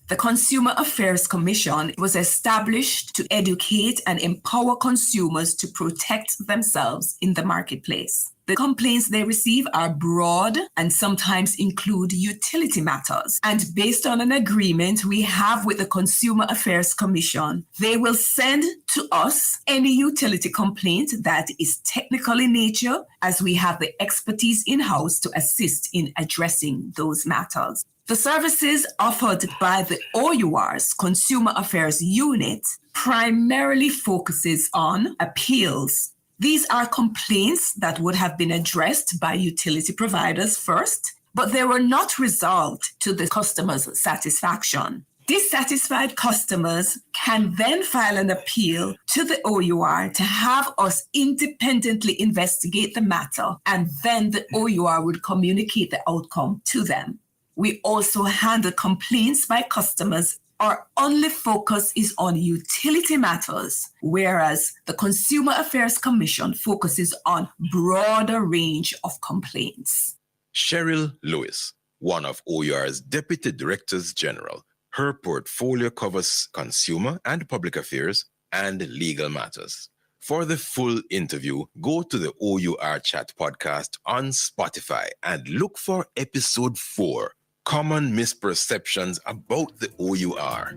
The Consumer Affairs Commission was established to educate and empower consumers to protect themselves in the marketplace. The complaints they receive are broad and sometimes include utility matters. And based on an agreement we have with the Consumer Affairs Commission, they will send to us any utility complaint that is technical in nature, as we have the expertise in-house to assist in addressing those matters. The services offered by the OUR's Consumer Affairs Unit primarily focuses on appeals. These are complaints that would have been addressed by utility providers first, but they were not resolved to the customer's satisfaction. Dissatisfied customers can then file an appeal to the OUR to have us independently investigate the matter, and then the OUR would communicate the outcome to them. We also handle complaints by customers. Our only focus is on utility matters, whereas the Consumer Affairs Commission focuses on broader range of complaints.
Cheryl Lewis, one of OUR's Deputy Directors General. Her portfolio covers consumer and public affairs and legal matters. For the full interview, go to the OUR Chat podcast on Spotify and look for episode 4. Common misperceptions about the OUR.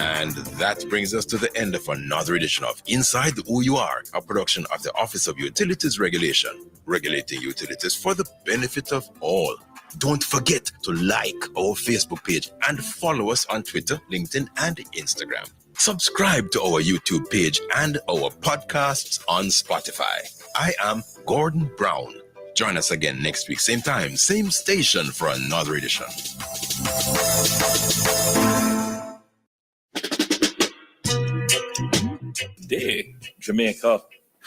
And that brings us to the end of another edition of Inside Who You Are, a production of the Office of Utilities Regulation, regulating utilities for the benefit of all. Don't forget to like our Facebook page and follow us on Twitter, LinkedIn, and Instagram. Subscribe to our YouTube page and our podcasts on Spotify. I am Gordon Brown. Join us again next week, same time, same station for another edition.
Today, Jamaica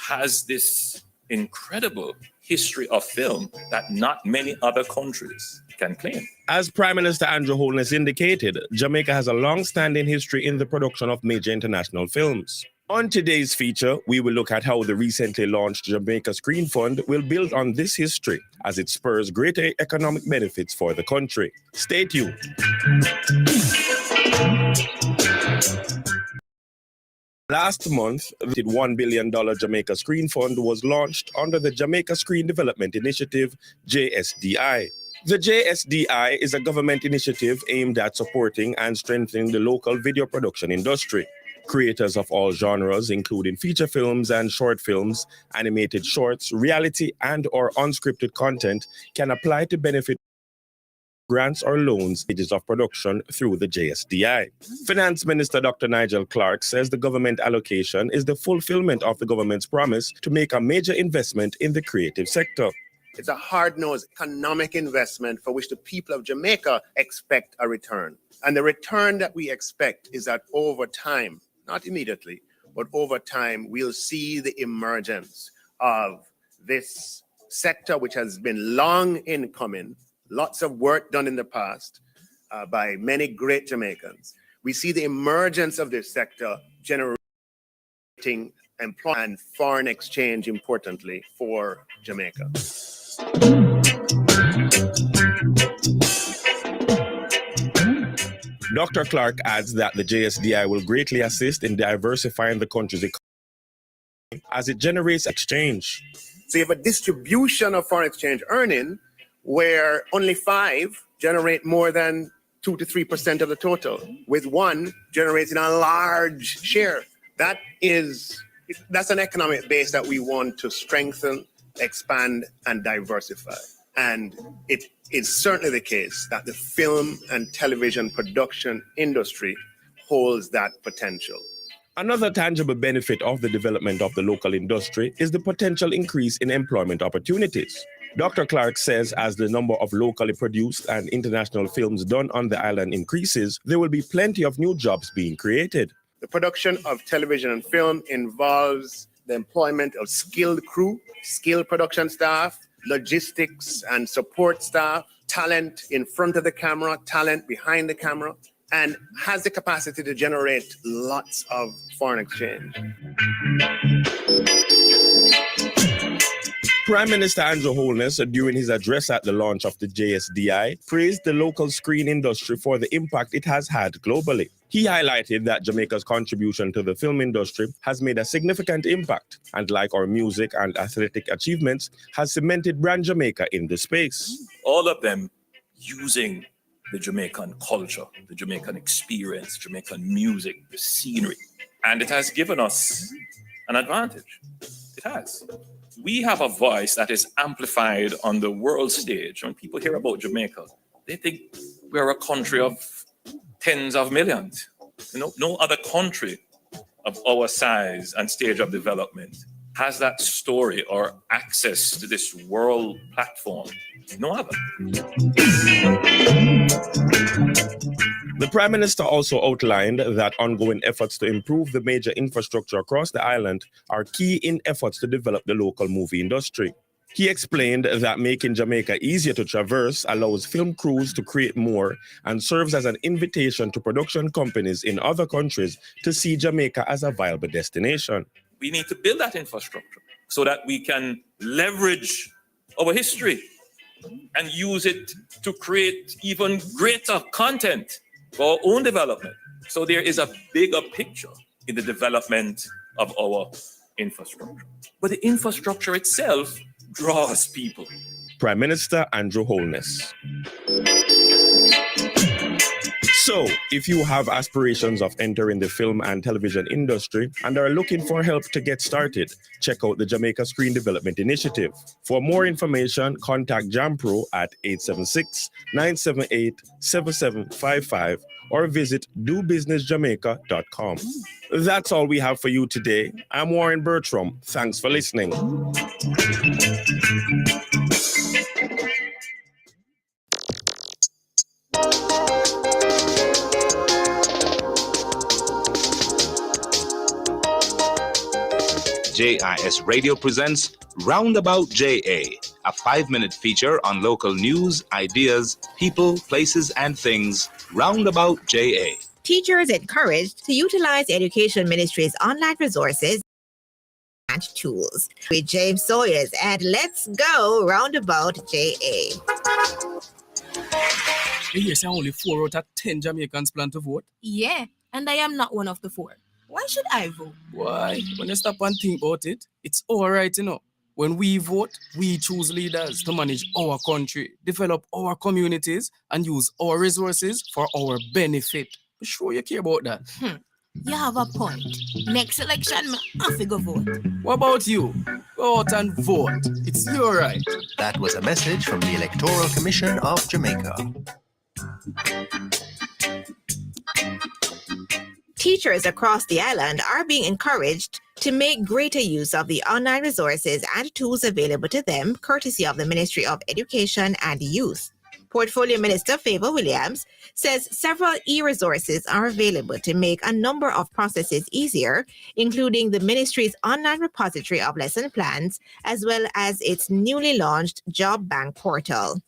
has this incredible history of film that not many other countries can claim.
As Prime Minister Andrew Holness indicated, Jamaica has a long-standing history in the production of major international films. On today's feature, we will look at how the recently launched Jamaica Screen Fund will build on this history as it spurs greater economic benefits for the country. Stay tuned. Last month, the $1 billion Jamaica Screen Fund was launched under the Jamaica Screen Development Initiative, JSDI. The JSDI is a government initiative aimed at supporting and strengthening the local video production industry. Creators of all genres, including feature films and short films, animated shorts, reality and/or unscripted content, can apply to benefit grants or loans stages of production through the JSDI. Finance Minister Dr. Nigel Clark says the government allocation is the fulfillment of the government's promise to make a major investment in the creative sector.
It's a hard-nosed economic investment for which the people of Jamaica expect a return. And the return that we expect is that over time, not immediately, but over time, we'll see the emergence of this sector, which has been long in coming, lots of work done in the past by many great Jamaicans. We see the emergence of this sector generating employment and foreign exchange, importantly, for Jamaica.
Dr. Clark adds that the JSDI will greatly assist in diversifying the country's economy as it generates exchange.
So you have a distribution of foreign exchange earning where only 5 generate more than 2 to 3% of the total, with 1 generating a large share. That's an economic base that we want to strengthen, expand, and diversify. And it is certainly the case that the film and television production industry holds that potential.
Another tangible benefit of the development of the local industry is the potential increase in employment opportunities. Dr. Clark says as the number of locally produced and international films done on the island increases, there will be plenty of new jobs being created.
The production of television and film involves the employment of skilled crew, skilled production staff, logistics and support staff, talent in front of the camera, talent behind the camera, and has the capacity to generate lots of foreign exchange.
Prime Minister Andrew Holness, during his address at the launch of the JSDI, praised the local screen industry for the impact it has had globally. He highlighted that Jamaica's contribution to the film industry has made a significant impact, and like our music and athletic achievements, has cemented brand Jamaica in the space.
All of them using the Jamaican culture, the Jamaican experience, Jamaican music, the scenery. And it has given us an advantage. It has. We have a voice that is amplified on the world stage. When people hear about Jamaica, they think we're a country of tens of millions. No other country of our size and stage of development has that story or access to this world platform. No other.
The Prime Minister also outlined that ongoing efforts to improve the major infrastructure across the island are key in efforts to develop the local movie industry. He explained that making Jamaica easier to traverse allows film crews to create more and serves as an invitation to production companies in other countries to see Jamaica as a viable destination.
We need to build that infrastructure so that we can leverage our history and use it to create even greater content for our own development. So there is a bigger picture in the development of our infrastructure. But the infrastructure itself draws people.
Prime Minister Andrew Holness. So, if you have aspirations of entering the film and television industry and are looking for help to get started, check out the Jamaica Screen Development Initiative. For more information, contact JAMPRO at 876-978-7755 or visit dobusinessjamaica.com. That's all we have for you today. I'm Warren Bertram. Thanks for listening.
JIS Radio presents Roundabout JA, a 5-minute feature on local news, ideas, people, places, and things. Roundabout JA.
Teachers encouraged to utilize Education Ministry's online resources and tools. With James Sawyers, and let's go Roundabout JA.
Yes, only 4 out of 10 Jamaicans plan to vote.
Yeah, and I am not one of the 4. Why should I vote?
Why? When you stop and think about it, it's all right, you know. When we vote, we choose leaders to manage our country, develop our communities, and use our resources for our benefit. I'm sure you care about that.
You have a point. Next election, I have to go vote.
What about you? Go out and vote. It's your right.
That was a message from the Electoral Commission of Jamaica.
Teachers across the island are being encouraged to make greater use of the online resources and tools available to them, courtesy of the Ministry of Education and Youth. Portfolio Minister Favour Williams says several e-resources are available to make a number of processes easier, including the ministry's online repository of lesson plans, as well as its newly launched Job Bank portal.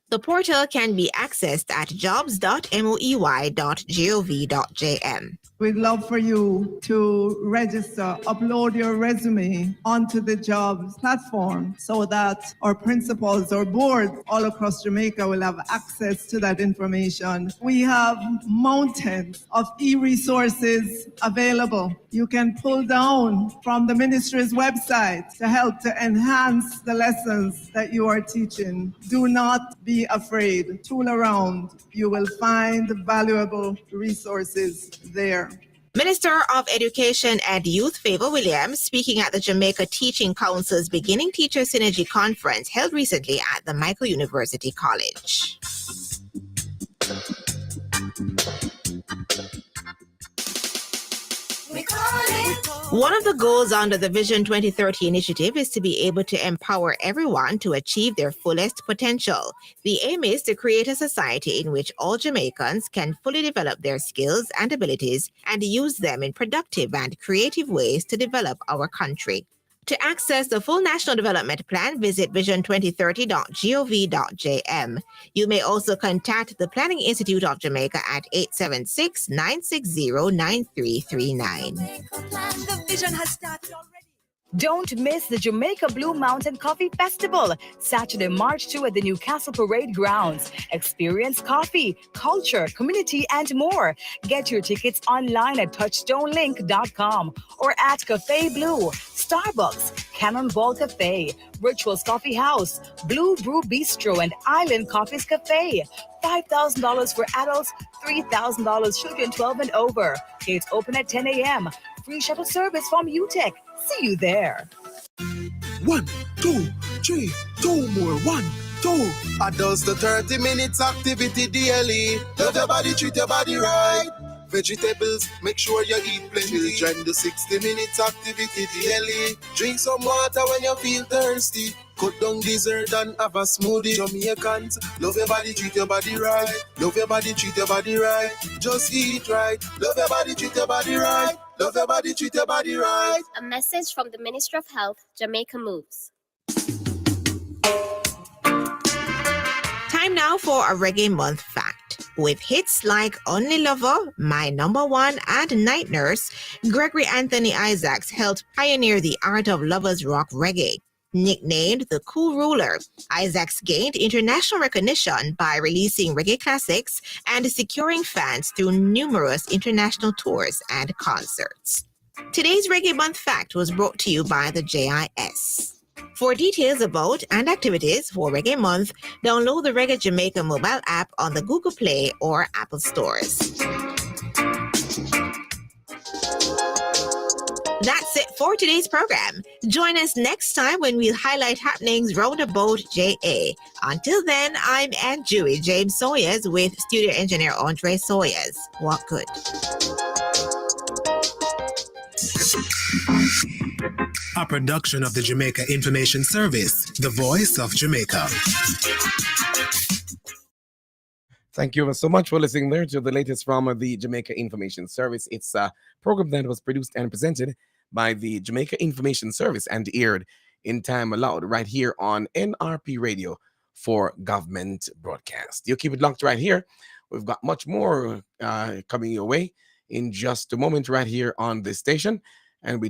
The portal can be accessed at jobs.moey.gov.jm.
We'd love for you to register, upload your resume onto the jobs platform so that our principals or boards all across Jamaica will have access to that information. We have mountains of e-resources available. You can pull down from the ministry's website to help to enhance the lessons that you are teaching. Do not be afraid. Tool around. You will find valuable resources there.
Minister of Education and Youth Favour Williams speaking at the Jamaica Teaching Council's Beginning Teacher Synergy Conference held recently at the Michael University College. One of the goals under the Vision 2030 initiative is to be able to empower everyone to achieve their fullest potential. The aim is to create a society in which all Jamaicans can fully develop their skills and abilities and use them in productive and creative ways to develop our country. To access the full National Development Plan, visit vision2030.gov.jm. You may also contact the Planning Institute of Jamaica at 876-960-9339.
The vision has started already. Don't miss the Jamaica Blue Mountain Coffee Festival, Saturday, March 2 at the Newcastle Parade Grounds. Experience coffee, culture, community, and more. Get your tickets online at touchstonelink.com or at Cafe Blue, Starbucks, Cannonball Cafe, Rituals Coffee House, Blue Brew Bistro, and Island Coffees Cafe. $5,000 for adults, $3,000 children 12 and over. Gates open at 10 a.m. Free shuttle service from UTEC. See you there.
1, 2, 3, 2 more. 1, 2.
Does the 30 minutes activity daily. Love your body, treat your body right. Vegetables, make sure you eat plenty. Join the 60 minutes activity daily. Drink some water when you feel thirsty. Cut down dessert and have a smoothie. Jamaicans, love your body, treat your body right. Love your body, treat your body right. Just eat right. Love your body, treat your body right. Love your body, treat your body right.
A message from the Ministry of Health, Jamaica Moves.
Time now for a Reggae Month fact. With hits like Only Lover, My Number One, and Night Nurse, Gregory Anthony Isaacs helped pioneer the art of lovers rock reggae. Nicknamed the Cool Ruler, Isaacs gained international recognition by releasing reggae classics and securing fans through numerous international tours and concerts. Today's Reggae Month fact was brought to you by the JIS. For details about and activities for Reggae Month, download the Reggae Jamaica mobile app on the Google Play or Apple stores. That's it for today's program. Join us next time when we'll highlight happenings roundabout JA. Until then, I'm Aunt Dewey James Sawyers with studio engineer Andre Sawyers. Walk good.
A production of the Jamaica Information Service, the voice of Jamaica.
Thank you so much for listening there to the latest from the Jamaica Information Service. It's a program that was produced and presented by the Jamaica Information Service and aired in time allowed right here on NRP Radio for government broadcast. You keep it locked right here. We've got much more coming your way in just a moment right here on this station. And we